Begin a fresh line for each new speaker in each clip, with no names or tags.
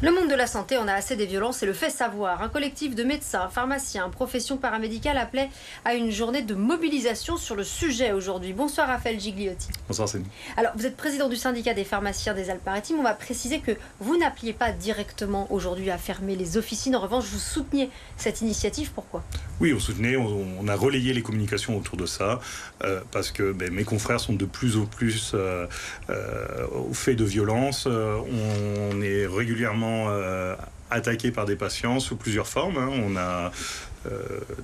Le monde de la santé en a assez des violences et le fait savoir. Un collectif de médecins, pharmaciens, professions paramédicales appelait à une journée de mobilisation sur le sujet aujourd'hui. Bonsoir Raphaël Gigliotti.
Bonsoir Céline.
Alors vous êtes président du syndicat des pharmaciens des Alpes-Maritimes. On va préciser que vous n'appeliez pas directement aujourd'hui à fermer les officines. En revanche, vous souteniez cette initiative. Pourquoi ?
Oui, on soutenait, on a relayé les communications autour de ça parce que mes confrères sont de plus en plus au fait de violence. On est régulièrement attaqué par des patients sous plusieurs formes. On a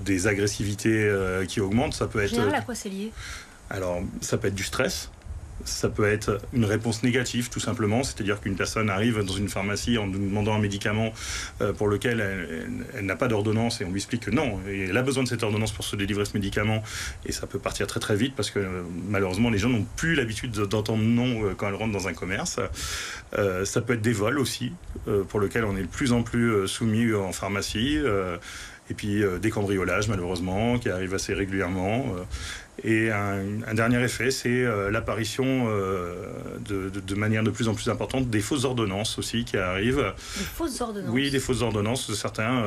des agressivités qui augmentent. Ça peut être.
En général, à quoi c'est lié ?
Alors, ça peut être du stress. Ça peut être une réponse négative, tout simplement. C'est-à-dire qu'une personne arrive dans une pharmacie en nous demandant un médicament pour lequel elle n'a pas d'ordonnance et on lui explique que non, elle a besoin de cette ordonnance pour se délivrer ce médicament. Et ça peut partir très très vite parce que malheureusement, les gens n'ont plus l'habitude d'entendre non quand elles rentrent dans un commerce. Ça peut être des vols aussi, pour lesquels on est de plus en plus soumis en pharmacie. Et puis des cambriolages, malheureusement, qui arrivent assez régulièrement. Et un dernier effet, c'est l'apparition de manière de plus en plus importante des fausses ordonnances aussi qui arrivent.
Des fausses ordonnances ? Oui,
des fausses ordonnances. Certains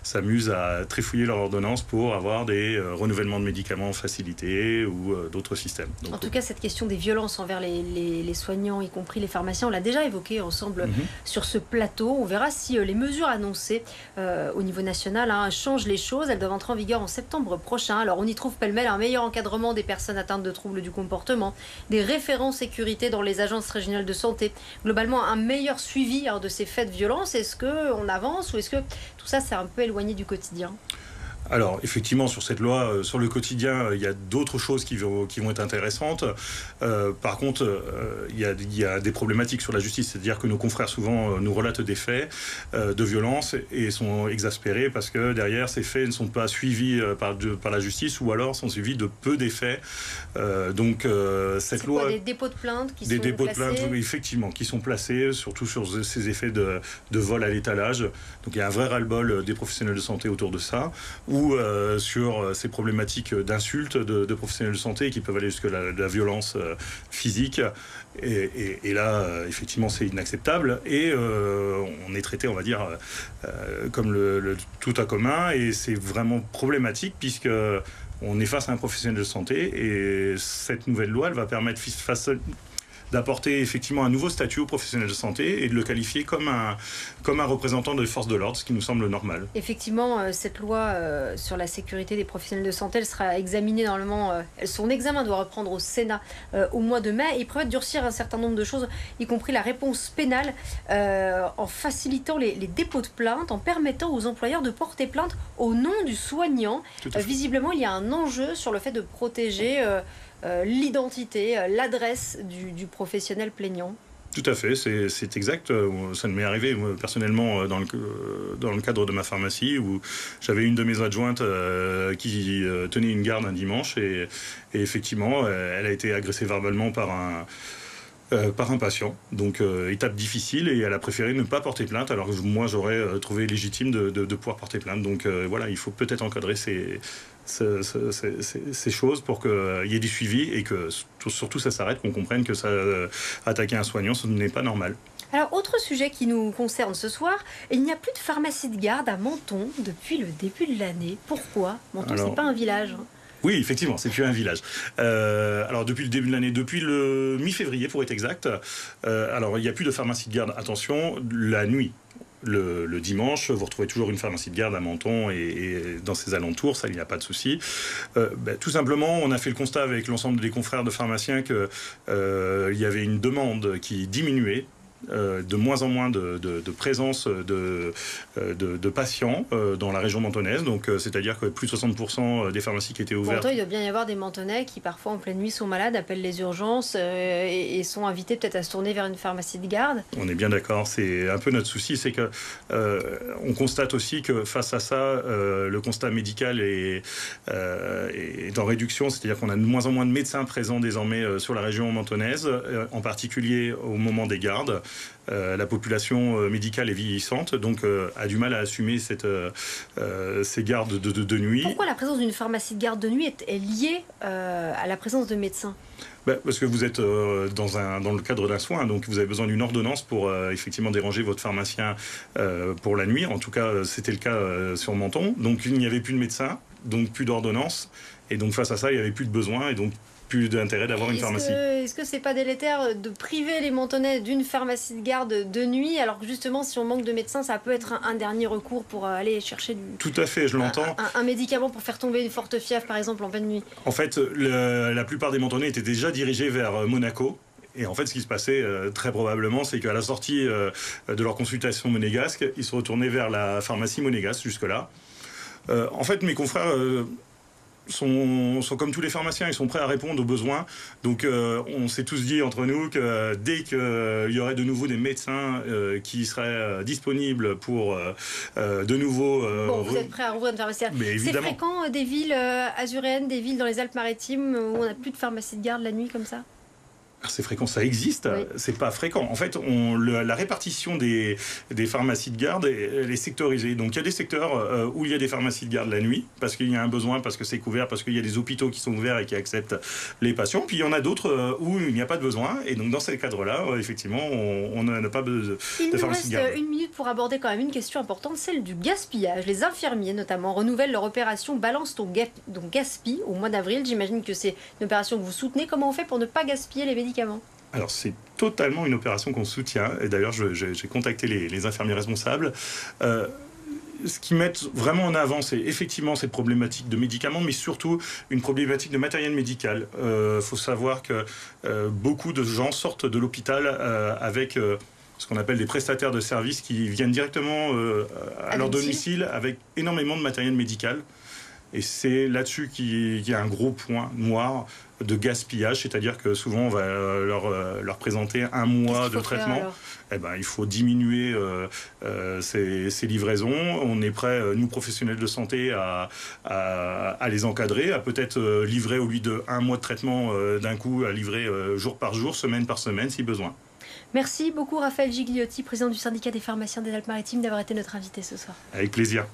s'amusent à trifouiller leurs ordonnances pour avoir des renouvellements de médicaments facilités ou d'autres systèmes. Donc,
en tout cas, cette question des violences envers les soignants, y compris les pharmaciens, on l'a déjà évoqué ensemble sur ce plateau. On verra si les mesures annoncées au niveau national changent les choses. Elles doivent entrer en vigueur en septembre prochain. Alors, on y trouve pêle-mêle un meilleur encadrement des personnes atteintes de troubles du comportement, des référents sécurité dans les agences régionales de santé, globalement un meilleur suivi de ces faits de violence. Est-ce qu'on avance ou est-ce que tout ça c'est un peu éloigné du quotidien ?
Alors, effectivement, sur cette loi, sur le quotidien, il y a d'autres choses qui vont être intéressantes. Par contre, il y a des problématiques sur la justice. C'est-à-dire que nos confrères, souvent, nous relatent des faits de violence et sont exaspérés parce que, derrière, ces faits ne sont pas suivis par la justice ou alors sont suivis de peu d'effets. Donc, cette
c'est
loi...
quoi, des dépôts de plainte qui sont
Des dépôts
placés ?
de plainte, oui, effectivement, qui sont placés, surtout sur ces effets de vol à l'étalage. Donc, il y a un vrai ras-le-bol des professionnels de santé autour de ça. Ou sur ces problématiques d'insultes de professionnels de santé qui peuvent aller jusqu'à la violence physique. Et là, effectivement, c'est inacceptable. Et on est traité, on va dire, comme le tout à commun. Et c'est vraiment problématique puisque on est face à un professionnel de santé. Et cette nouvelle loi, elle va permettre d'apporter effectivement un nouveau statut aux professionnels de santé et de le qualifier comme un représentant des forces de l'ordre, ce qui nous semble normal.
Effectivement, cette loi sur la sécurité des professionnels de santé, elle sera examinée normalement, son examen doit reprendre au Sénat au mois de mai. Il prévoit de durcir un certain nombre de choses, y compris la réponse pénale, en facilitant les dépôts de plainte, en permettant aux employeurs de porter plainte au nom du soignant. Visiblement, il y a un enjeu sur le fait de protéger l'identité, l'adresse du professionnel plaignant.
Tout à fait, c'est exact. Ça m'est arrivé personnellement dans le cadre de ma pharmacie où j'avais une de mes adjointes qui tenait une garde un dimanche et effectivement, elle a été agressée verbalement par un patient. Donc, étape difficile et elle a préféré ne pas porter plainte alors que moi, j'aurais trouvé légitime de pouvoir porter plainte. Donc, voilà, il faut peut-être encadrer ces choses pour qu'il y ait du suivi et que surtout ça s'arrête, qu'on comprenne que ça, attaquer un soignant, ce n'est pas normal.
Alors, autre sujet qui nous concerne ce soir, il n'y a plus de pharmacie de garde à Menton depuis le début de l'année. Pourquoi ? Menton, c'est pas un village.
Oui, effectivement, c'est plus un village. Alors, depuis le début de l'année, depuis le mi-février pour être exact, alors il n'y a plus de pharmacie de garde. Attention, la nuit. Le dimanche, vous retrouvez toujours une pharmacie de garde à Menton et dans ses alentours, ça, il n'y a pas de souci. Tout simplement, on a fait le constat avec l'ensemble des confrères de pharmaciens qu'il y avait une demande qui diminuait. De moins en moins de présence de patients dans la région mentonnaise. Donc, c'est-à-dire que plus de 60% des pharmacies qui étaient ouvertes...
Pourtant, il doit bien y avoir des Mentonnais qui, parfois, en pleine nuit, sont malades, appellent les urgences et sont invités peut-être à se tourner vers une pharmacie de garde.
On est bien d'accord. C'est un peu notre souci. C'est que on constate aussi que face à ça, le constat médical est en réduction. C'est-à-dire qu'on a de moins en moins de médecins présents désormais sur la région mentonnaise, en particulier au moment des gardes. la population médicale est vieillissante, donc a du mal à assumer ces gardes de nuit.
Pourquoi la présence d'une pharmacie de garde de nuit est liée à la présence de médecins ?
Parce que vous êtes dans le cadre d'un soin, donc vous avez besoin d'une ordonnance pour effectivement déranger votre pharmacien pour la nuit. En tout cas, c'était le cas sur Menton. Donc il n'y avait plus de médecin, donc plus d'ordonnance. Et donc face à ça, il n'y avait plus de besoin et donc plus d'intérêt d'avoir une pharmacie.
Est-ce que c'est pas délétère de priver les Mentonnais d'une pharmacie de garde de nuit, alors que justement, si on manque de médecins, ça peut être un dernier recours pour aller chercher
Tout à fait, je l'entends.
Un médicament pour faire tomber une forte fièvre, par exemple, en pleine nuit.
En fait, la plupart des Mentonnais étaient déjà dirigés vers Monaco. Et en fait, ce qui se passait très probablement, c'est qu'à la sortie de leur consultation monégasque, ils se retournaient vers la pharmacie monégasque jusque-là. En fait, mes confrères sont comme tous les pharmaciens, ils sont prêts à répondre aux besoins. Donc on s'est tous dit entre nous que dès qu'il y aurait de nouveau des médecins qui seraient disponibles pour de nouveau...
vous êtes prêts à rouvrir une pharmacie. C'est fréquent des villes azuréennes, des villes dans les Alpes-Maritimes où on n'a plus de pharmacie de garde la nuit comme ça ?
C'est fréquent, ça existe, oui. C'est pas fréquent. En fait, la répartition des pharmacies de garde, elle est sectorisée. Donc il y a des secteurs où il y a des pharmacies de garde la nuit, parce qu'il y a un besoin, parce que c'est couvert, parce qu'il y a des hôpitaux qui sont ouverts et qui acceptent les patients. Puis il y en a d'autres où il n'y a pas de besoin. Et donc dans ces cadres-là, effectivement, on n'a pas de pharmacie de garde.
Il nous reste une minute pour aborder quand même une question importante, celle du gaspillage. Les infirmiers, notamment, renouvellent leur opération Balance ton gaspille au mois d'avril. J'imagine que c'est une opération que vous soutenez. Comment on fait pour ne pas gaspiller les médicaments ?
Alors c'est totalement une opération qu'on soutient et d'ailleurs j'ai contacté les infirmiers responsables. Ce qu'ils mettent vraiment en avant, c'est effectivement cette problématique de médicaments, mais surtout une problématique de matériel médical. Faut savoir que beaucoup de gens sortent de l'hôpital avec ce qu'on appelle des prestataires de services qui viennent directement à leur domicile avec énormément de matériel médical. Et c'est là-dessus qu'il y a un gros point noir de gaspillage, c'est-à-dire que souvent on va leur présenter un mois de traitement. Il faut diminuer ces livraisons. On est prêt, nous professionnels de santé, à les encadrer, à peut-être livrer au lieu de un mois de traitement d'un coup, à livrer jour par jour, semaine par semaine si besoin.
Merci beaucoup Raphaël Gigliotti, président du syndicat des pharmaciens des Alpes-Maritimes, d'avoir été notre invité ce soir.
Avec plaisir.